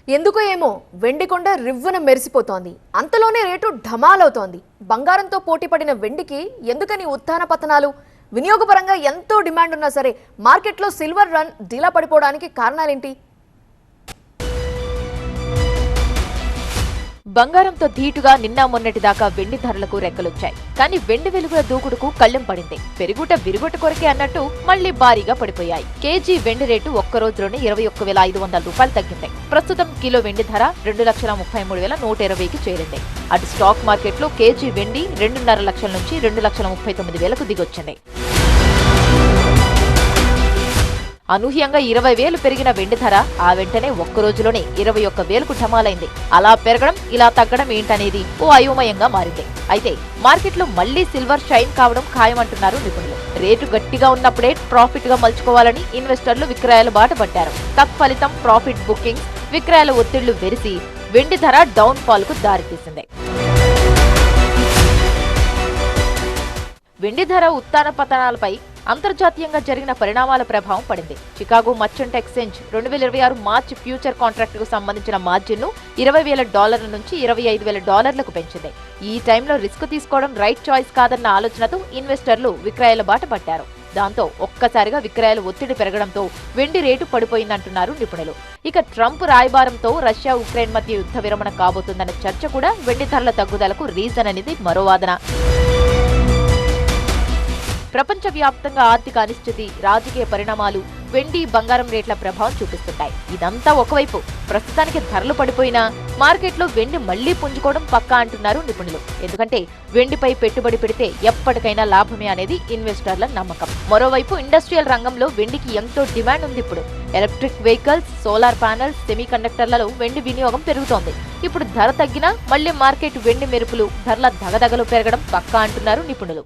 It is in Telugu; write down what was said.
ఎందుకో ఏమో వెండి కొండ రివ్వున మెరిసిపోతోంది. అంతలోనే రేటు ఢమాలవుతోంది. బంగారంతో పోటీ పడిన వెండికి ఎందుకని ఉత్థాన పతనాలు? వినియోగపరంగా ఎంతో డిమాండ్ ఉన్నా సరే మార్కెట్లో సిల్వర్ రన్ డీలా పడిపోవడానికి కారణాలేంటి? బంగారంతో ధీటుగా నిన్న మొన్నటిదాకా వెండి ధరలకు రెక్కలొచ్చాయి. కానీ వెండి వెలుగుల దూకుడుకు కళ్ళెం పడింది. పెరుగుట విరుగుట కొరకే అన్నట్టు మళ్లీ భారీగా పడిపోయాయి. కేజీ వెండి రేటు ఒక్కరోజులోనే 21,500 రూపాయలు తగ్గింది. ప్రస్తుతం కిలో వెండి ధర 2,33,120కి చేరింది. అటు స్టాక్ మార్కెట్లో కేజీ వెండి 2.5 లక్షల నుంచి 2,39,000కు దిగొచ్చింది. అనూహ్యంగా 20,000 పెరిగిన వెండి ధర ఆ వెంటనే ఒక్క రోజులోనే 21,000కు ఢమాలైంది. అలా పెరగడం ఇలా తగ్గడం ఏంటనేది ఓ అయోమయంగా మారింది. అయితే మార్కెట్లో మళ్లీ సిల్వర్ షైన్ కావడం ఖాయమంటున్నారు నిపుణులు. రేటు గట్టిగా ఉన్నప్పుడే ప్రాఫిట్ గా మలుచుకోవాలని ఇన్వెస్టర్లు విక్రయాల బాట పట్టారు. తత్ఫలితం ప్రాఫిట్ బుకింగ్స్, విక్రయాల ఒత్తిళ్లు వెరిసి వెండి ధర డౌన్ ఫాల్ కు దారితీసింది. వెండి ధర ఉత్తాన పతనాలపై అంతర్జాతీయంగా జరిగిన పరిణామాల ప్రభావం పడింది. చికాగో మర్చెంట్ ఎక్స్చేంజ్ 2026 మార్చి ఫ్యూచర్ కాంట్రాక్టుకు సంబంధించిన మార్జిన్ను $20,000 నుంచి $25,000లకు పెంచింది. ఈ టైంలో రిస్క్ తీసుకోవడం రైట్ చాయిస్ కాదన్న ఆలోచనతో ఇన్వెస్టర్లు విక్రయాల బాట పట్టారు. దాంతో ఒక్కసారిగా విక్రయాల ఒత్తిడి పెరగడంతో వెండి రేటు పడిపోయిందంటున్నారు నిపుణులు. ఇక ట్రంప్ రాయబారంతో రష్యా ఉక్రెయిన్ మధ్య యుద్ధ విరమణ కాబోతుందన్న చర్చ కూడా వెండి ధరల తగ్గుదలకు రీజన్ అనేది మరో వాదన. ప్రపంచవ్యాప్తంగా ఆర్థిక అనిశ్చితి, రాజకీయ పరిణామాలు వెండి, బంగారం రేట్ల ప్రభావం చూపిస్తుంటాయి. ఇదంతా ఒకవైపు. ప్రస్తుతానికి ధరలు పడిపోయినా మార్కెట్లో వెండి మళ్లీ పుంజుకోవడం పక్కా అంటున్నారు నిపుణులు. ఎందుకంటే వెండిపై పెట్టుబడి పెడితే ఎప్పటికైనా లాభమే అనేది ఇన్వెస్టర్ల నమ్మకం. మరోవైపు ఇండస్ట్రియల్ రంగంలో వెండికి ఎంతో డిమాండ్ ఉంది. ఇప్పుడు electric vehicles, solar panels, semi కండక్టర్లలో వెండి వినియోగం పెరుగుతోంది. ఇప్పుడు ధర తగ్గినా మళ్లీ మార్కెట్ వెండి మెరుపులు, ధరల దగదగలు పెరగడం పక్కా అంటున్నారు నిపుణులు.